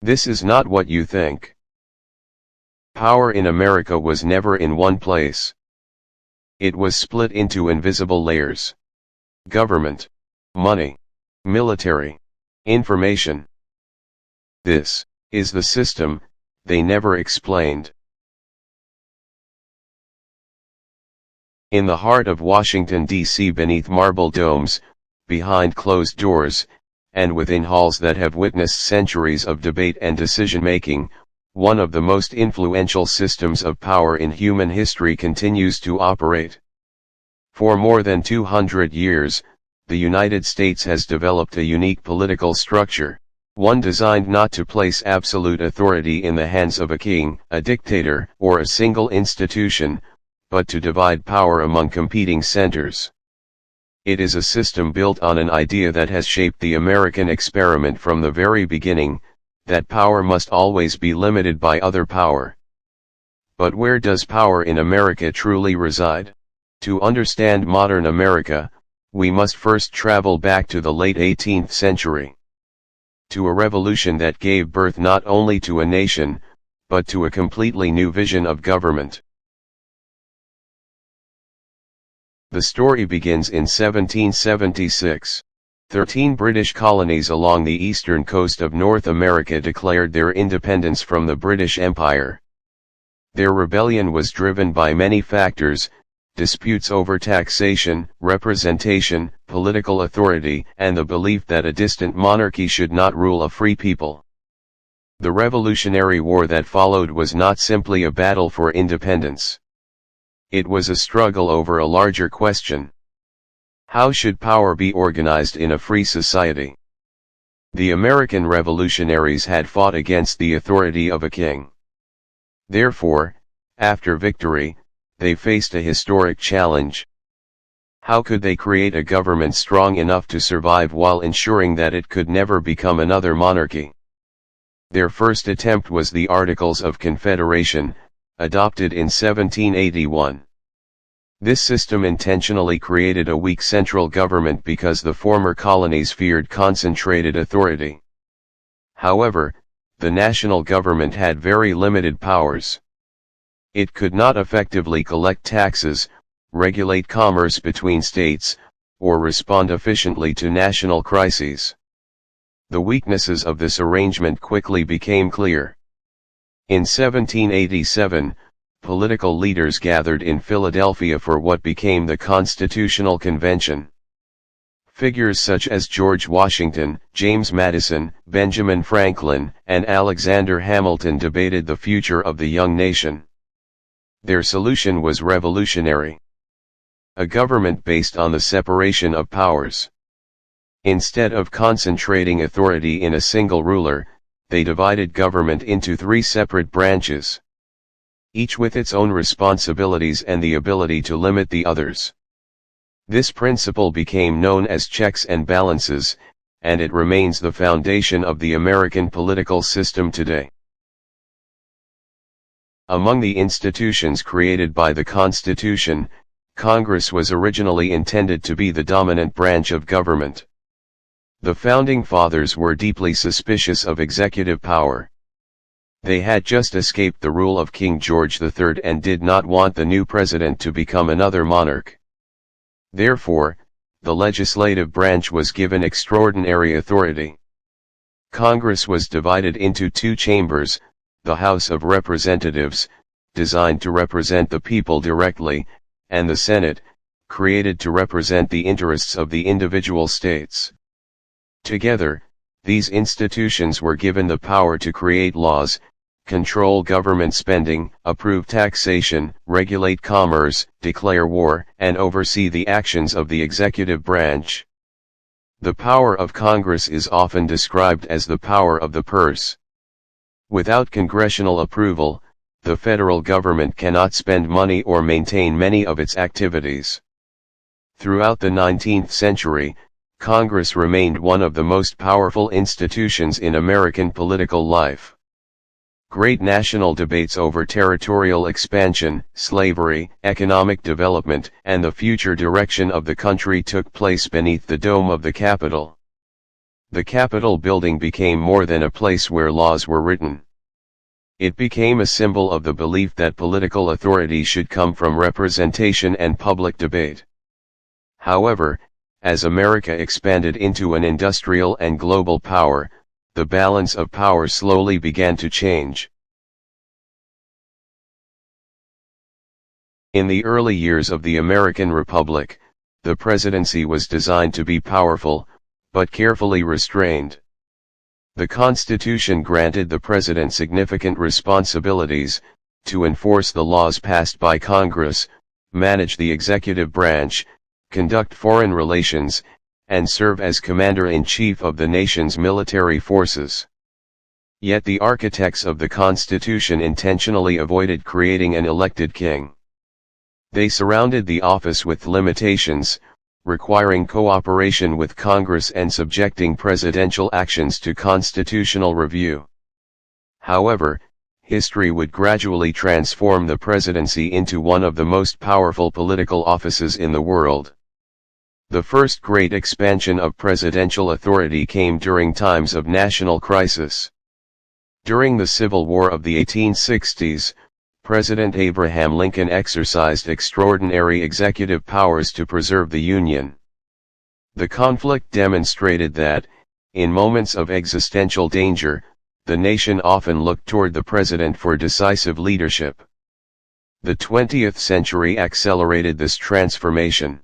This is not what you think. Power in America was never in one place. It was split into invisible layers. Government, money, military, information. This is the system they never explained. In the heart of Washington, D.C., beneath marble domes, behind closed doors, and within halls that have witnessed centuries of debate and decision-making, one of the most influential systems of power in human history continues to operate. For more than 200 years, the United States has developed a unique political structure, one designed not to place absolute authority in the hands of a king, a dictator, or a single institution, but to divide power among competing centers. It is a system built on an idea that has shaped the American experiment from the very beginning, that power must always be limited by other power. But where does power in America truly reside? To understand modern America, we must first travel back to the late 18th century. To a revolution that gave birth not only to a nation, but to a completely new vision of government. The story begins in 1776. 13 British colonies along the eastern coast of North America declared their independence from the British Empire. Their rebellion was driven by many factors: disputes over taxation, representation, political authority, and the belief that a distant monarchy should not rule a free people. The Revolutionary War that followed was not simply a battle for independence. It was a struggle over a larger question. How should power be organized in a free society? The American revolutionaries had fought against the authority of a king. Therefore, after victory, they faced a historic challenge. How could they create a government strong enough to survive while ensuring that it could never become another monarchy? Their first attempt was the Articles of Confederation, adopted in 1781. This system intentionally created a weak central government because the former colonies feared concentrated authority. However, the national government had very limited powers. It could not effectively collect taxes, regulate commerce between states, or respond efficiently to national crises. The weaknesses of this arrangement quickly became clear. In 1787, political leaders gathered in Philadelphia for what became the Constitutional Convention. Figures such as George Washington, James Madison, Benjamin Franklin, and Alexander Hamilton debated the future of the young nation. Their solution was revolutionary. A government based on the separation of powers. Instead of concentrating authority in a single ruler, they divided government into 3 separate branches, each with its own responsibilities and the ability to limit the others. This principle became known as checks and balances, and it remains the foundation of the American political system today. Among the institutions created by the Constitution, Congress was originally intended to be the dominant branch of government. The Founding Fathers were deeply suspicious of executive power. They had just escaped the rule of King George III and did not want the new president to become another monarch. Therefore, the legislative branch was given extraordinary authority. Congress was divided into 2 chambers, the House of Representatives, designed to represent the people directly, and the Senate, created to represent the interests of the individual states. Together, these institutions were given the power to create laws, control government spending, approve taxation, regulate commerce, declare war, and oversee the actions of the executive branch. The power of Congress is often described as the power of the purse. Without congressional approval, the federal government cannot spend money or maintain many of its activities. Throughout the 19th century, Congress remained one of the most powerful institutions in American political life. Great national debates over territorial expansion, slavery, economic development, and the future direction of the country took place beneath the dome of the Capitol. The Capitol building became more than a place where laws were written. It became a symbol of the belief that political authority should come from representation and public debate. However, as America expanded into an industrial and global power, the balance of power slowly began to change. In the early years of the American Republic, the presidency was designed to be powerful, but carefully restrained. The Constitution granted the president significant responsibilities, to enforce the laws passed by Congress, manage the executive branch, conduct foreign relations, and serve as commander-in-chief of the nation's military forces. Yet the architects of the Constitution intentionally avoided creating an elected king. They surrounded the office with limitations, requiring cooperation with Congress and subjecting presidential actions to constitutional review. However, history would gradually transform the presidency into one of the most powerful political offices in the world. The first great expansion of presidential authority came during times of national crisis. During the Civil War of the 1860s, President Abraham Lincoln exercised extraordinary executive powers to preserve the Union. The conflict demonstrated that, in moments of existential danger, the nation often looked toward the president for decisive leadership. The 20th century accelerated this transformation.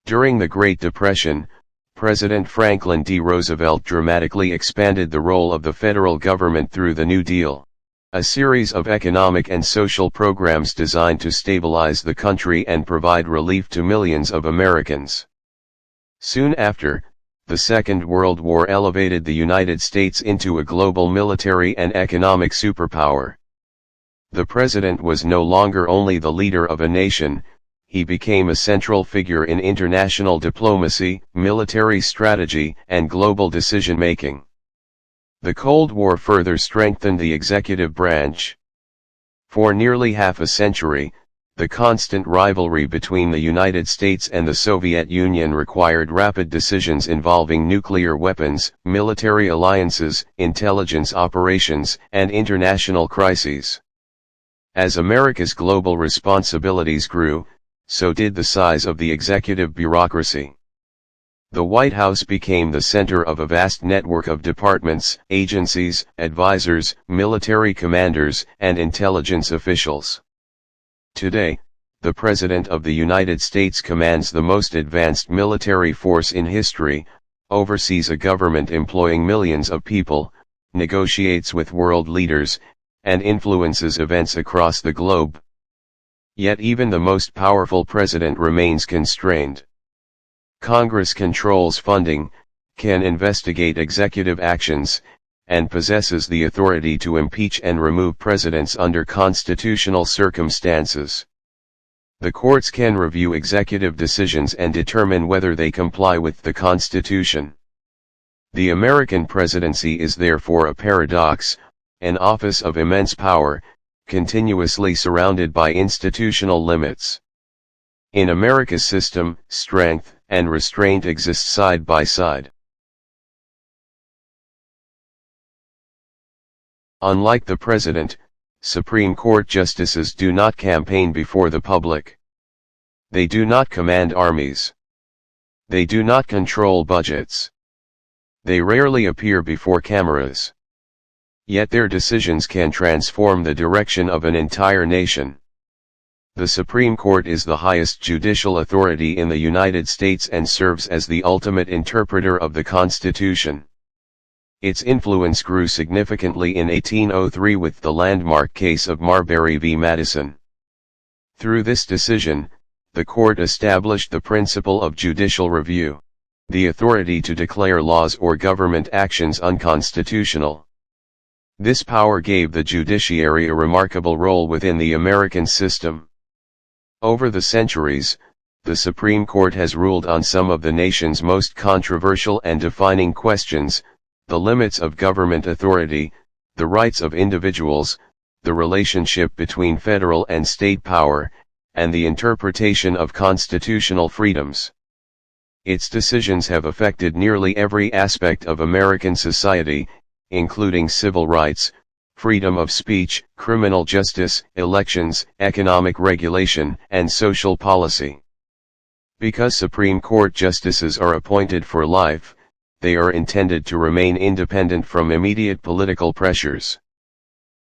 During the Great Depression, President Franklin D. Roosevelt dramatically expanded the role of the federal government through the New Deal, a series of economic and social programs designed to stabilize the country and provide relief to millions of Americans. Soon after, the Second World War elevated the United States into a global military and economic superpower. The president was no longer only the leader of a nation, he became a central figure in international diplomacy, military strategy, and global decision-making. The Cold War further strengthened the executive branch. For nearly half a century, the constant rivalry between the United States and the Soviet Union required rapid decisions involving nuclear weapons, military alliances, intelligence operations, and international crises. As America's global responsibilities grew, so did the size of the executive bureaucracy. The White House became the center of a vast network of departments, agencies, advisors, military commanders, and intelligence officials. Today, the President of the United States commands the most advanced military force in history, oversees a government employing millions of people, negotiates with world leaders, and influences events across the globe. Yet even the most powerful president remains constrained. Congress controls funding, can investigate executive actions, and possesses the authority to impeach and remove presidents under constitutional circumstances. The courts can review executive decisions and determine whether they comply with the Constitution. The American presidency is therefore a paradox, an office of immense power, continuously surrounded by institutional limits. In America's system, strength and restraint exist side by side. Unlike the president, Supreme Court justices do not campaign before the public. They do not command armies. They do not control budgets. They rarely appear before cameras. Yet their decisions can transform the direction of an entire nation. The Supreme Court is the highest judicial authority in the United States and serves as the ultimate interpreter of the Constitution. Its influence grew significantly in 1803 with the landmark case of Marbury v. Madison. Through this decision, the court established the principle of judicial review, the authority to declare laws or government actions unconstitutional. This power gave the judiciary a remarkable role within the American system. Over the centuries, the Supreme Court has ruled on some of the nation's most controversial and defining questions: the limits of government authority, the rights of individuals, the relationship between federal and state power, and the interpretation of constitutional freedoms. Its decisions have affected nearly every aspect of American society, including civil rights, freedom of speech, criminal justice, elections, economic regulation, and social policy. Because Supreme Court justices are appointed for life, they are intended to remain independent from immediate political pressures.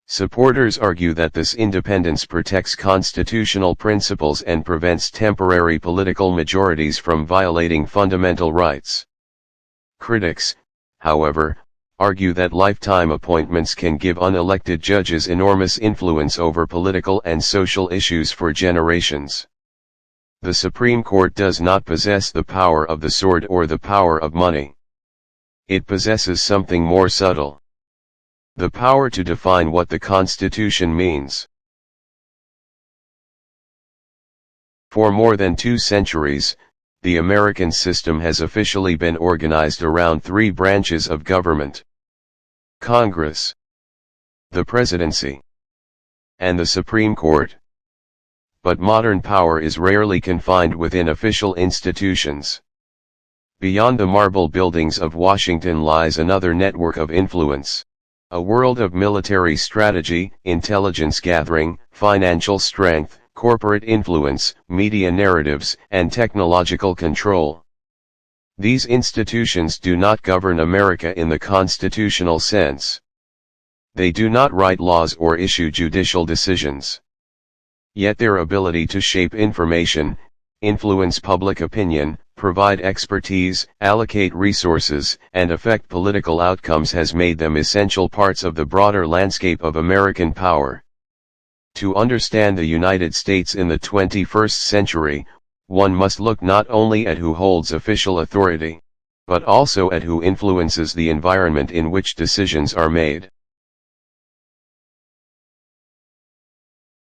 Supporters argue that this independence protects constitutional principles and prevents temporary political majorities from violating fundamental rights. Critics, however, argue that lifetime appointments can give unelected judges enormous influence over political and social issues for generations. The Supreme Court does not possess the power of the sword or the power of money. It possesses something more subtle: the power to define what the Constitution means. For more than 2 centuries, the American system has officially been organized around 3 branches of government: Congress, the Presidency, and the Supreme Court. But modern power is rarely confined within official institutions. Beyond the marble buildings of Washington lies another network of influence. A world of military strategy, intelligence gathering, financial strength, corporate influence, media narratives, and technological control. These institutions do not govern America in the constitutional sense. They do not write laws or issue judicial decisions. Yet their ability to shape information, influence public opinion, provide expertise, allocate resources, and affect political outcomes has made them essential parts of the broader landscape of American power. To understand the United States in the 21st century, one must look not only at who holds official authority, but also at who influences the environment in which decisions are made.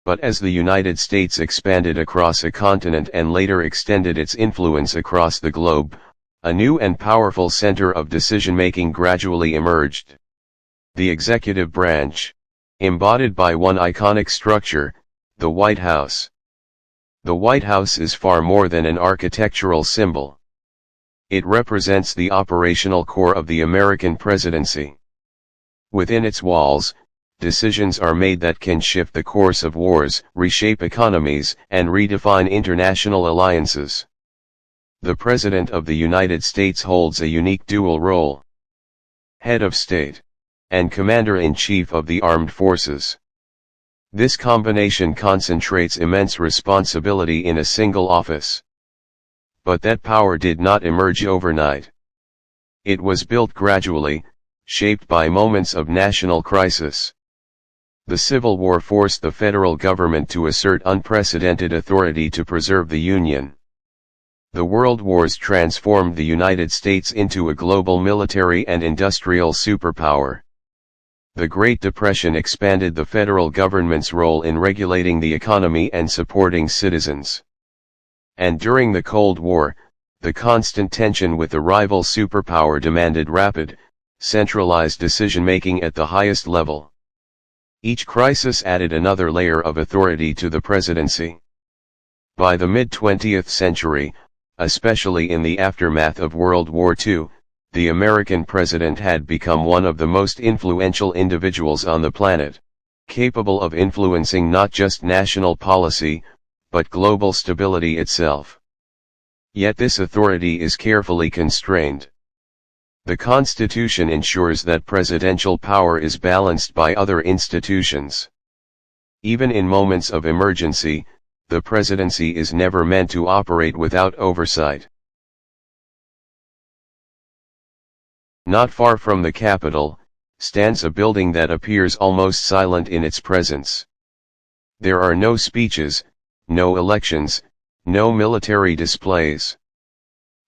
But as the United States expanded across a continent and later extended its influence across the globe, a new and powerful center of decision-making gradually emerged: the executive branch, embodied by one iconic structure, the White House. The White House is far more than an architectural symbol. It represents the operational core of the American presidency. Within its walls, decisions are made that can shift the course of wars, reshape economies, and redefine international alliances. The President of the United States holds a unique dual role: head of state, and commander-in-chief of the armed forces. This combination concentrates immense responsibility in a single office. But that power did not emerge overnight. It was built gradually, shaped by moments of national crisis. The Civil War forced the federal government to assert unprecedented authority to preserve the Union. The World Wars transformed the United States into a global military and industrial superpower. The Great Depression expanded the federal government's role in regulating the economy and supporting citizens. And during the Cold War, the constant tension with the rival superpower demanded rapid, centralized decision-making at the highest level. Each crisis added another layer of authority to the presidency. By the mid-20th century, especially in the aftermath of World War II, the American president had become one of the most influential individuals on the planet, capable of influencing not just national policy, but global stability itself. Yet this authority is carefully constrained. The Constitution ensures that presidential power is balanced by other institutions. Even in moments of emergency, the presidency is never meant to operate without oversight. Not far from the Capitol, stands a building that appears almost silent in its presence. There are no speeches, no elections, no military displays.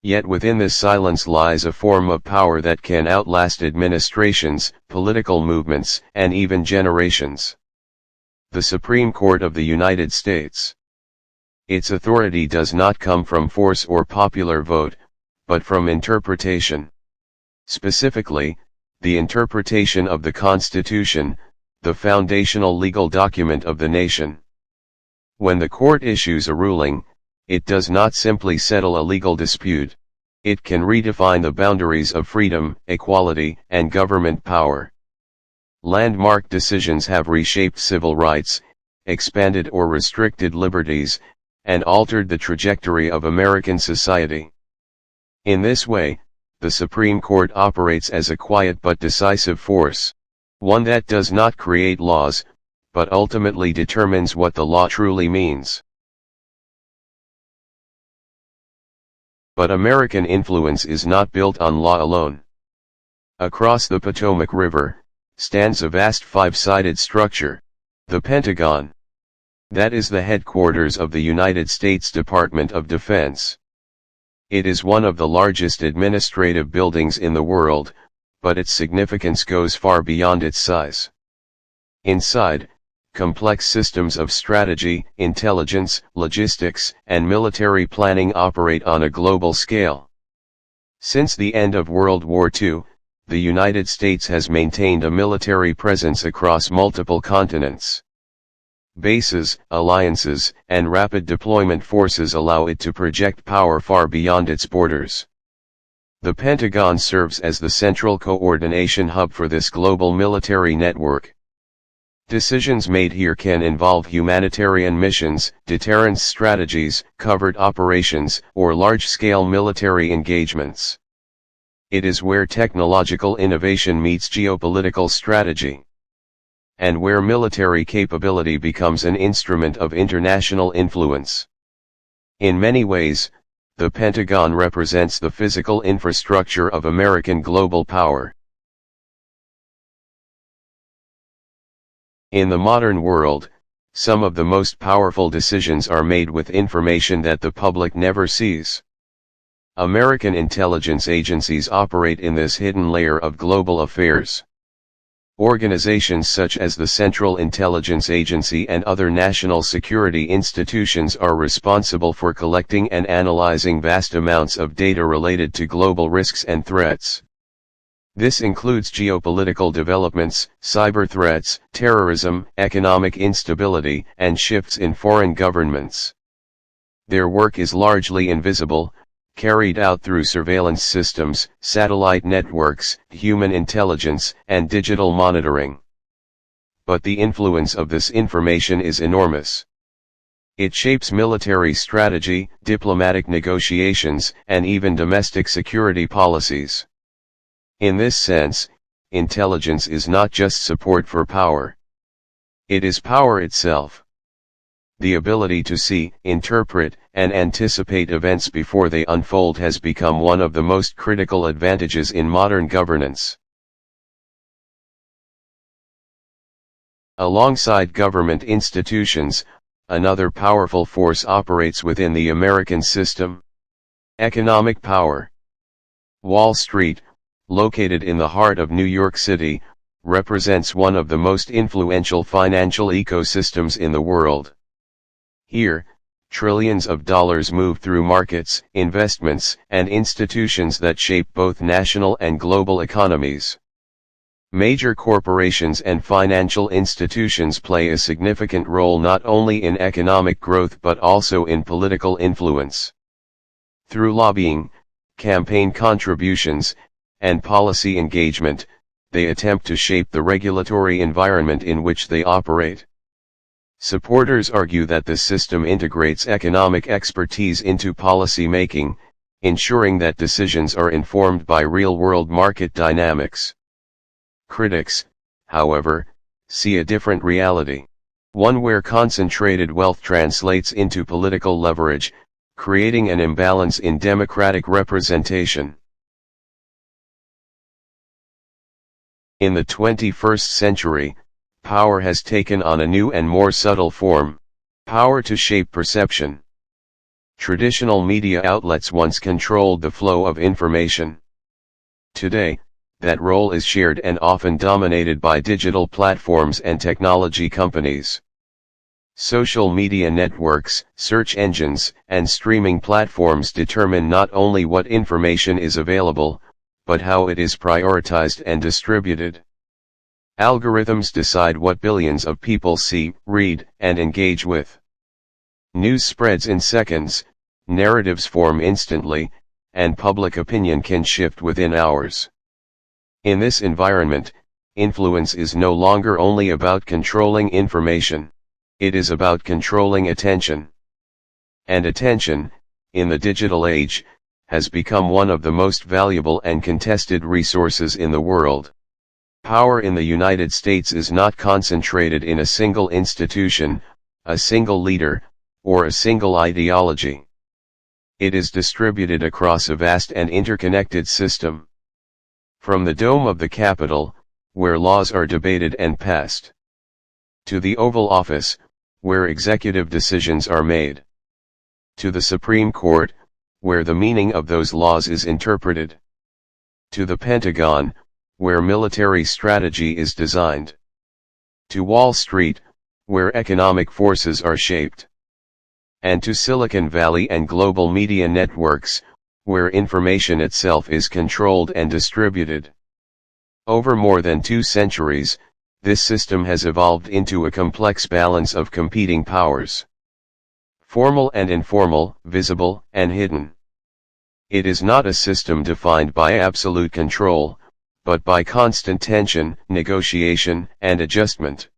Yet within this silence lies a form of power that can outlast administrations, political movements, and even generations. The Supreme Court of the United States. Its authority does not come from force or popular vote, but from interpretation. Specifically, the interpretation of the Constitution, the foundational legal document of the nation. When the court issues a ruling, it does not simply settle a legal dispute. It can redefine the boundaries of freedom, equality, and government power. Landmark decisions have reshaped civil rights, expanded or restricted liberties, and altered the trajectory of American society. In this way, the Supreme Court operates as a quiet but decisive force, one that does not create laws, but ultimately determines what the law truly means. But American influence is not built on law alone. Across the Potomac River stands a vast five-sided structure, the Pentagon. That is the headquarters of the United States Department of Defense. It is one of the largest administrative buildings in the world, but its significance goes far beyond its size. Inside, complex systems of strategy, intelligence, logistics, and military planning operate on a global scale. Since the end of World War II, the United States has maintained a military presence across multiple continents. Bases, alliances, and rapid deployment forces allow it to project power far beyond its borders. The Pentagon serves as the central coordination hub for this global military network. Decisions made here can involve humanitarian missions, deterrence strategies, covert operations, or large-scale military engagements. It is where technological innovation meets geopolitical strategy, and where military capability becomes an instrument of international influence. In many ways, the Pentagon represents the physical infrastructure of American global power. In the modern world, some of the most powerful decisions are made with information that the public never sees. American intelligence agencies operate in this hidden layer of global affairs. Organizations such as the Central Intelligence Agency and other national security institutions are responsible for collecting and analyzing vast amounts of data related to global risks and threats. This includes geopolitical developments, cyber threats, terrorism, economic instability, and shifts in foreign governments. Their work is largely invisible, carried out through surveillance systems, satellite networks, human intelligence, and digital monitoring. But the influence of this information is enormous. It shapes military strategy, diplomatic negotiations, and even domestic security policies. In this sense, intelligence is not just support for power. It is power itself. The ability to see, interpret, and anticipate events before they unfold has become one of the most critical advantages in modern governance. Alongside government institutions, another powerful force operates within the American system: economic power. Wall Street, located in the heart of New York City, represents one of the most influential financial ecosystems in the world. Here, trillions of dollars move through markets, investments, and institutions that shape both national and global economies. Major corporations and financial institutions play a significant role not only in economic growth but also in political influence. Through lobbying, campaign contributions, and policy engagement, they attempt to shape the regulatory environment in which they operate. Supporters argue that the system integrates economic expertise into policy making, ensuring that decisions are informed by real-world market dynamics. Critics, however, see a different reality, one where concentrated wealth translates into political leverage, creating an imbalance in democratic representation. In the 21st century, power has taken on a new and more subtle form: power to shape perception. Traditional media outlets once controlled the flow of information. Today, that role is shared and often dominated by digital platforms and technology companies. Social media networks, search engines, and streaming platforms determine not only what information is available, but how it is prioritized and distributed. Algorithms decide what billions of people see, read, and engage with. News spreads in seconds, narratives form instantly, and public opinion can shift within hours. In this environment, influence is no longer only about controlling information, it is about controlling attention. And attention, in the digital age, has become one of the most valuable and contested resources in the world. Power in the United States is not concentrated in a single institution, a single leader, or a single ideology. It is distributed across a vast and interconnected system. From the dome of the Capitol, where laws are debated and passed, to the Oval Office, where executive decisions are made, to the Supreme Court, where the meaning of those laws is interpreted, to the Pentagon, where military strategy is designed, to Wall Street, where economic forces are shaped, and to Silicon Valley and global media networks, where information itself is controlled and distributed. Over more than 2 centuries, this system has evolved into a complex balance of competing powers. Formal and informal, visible and hidden. It is not a system defined by absolute control, but by constant tension, negotiation, and adjustment.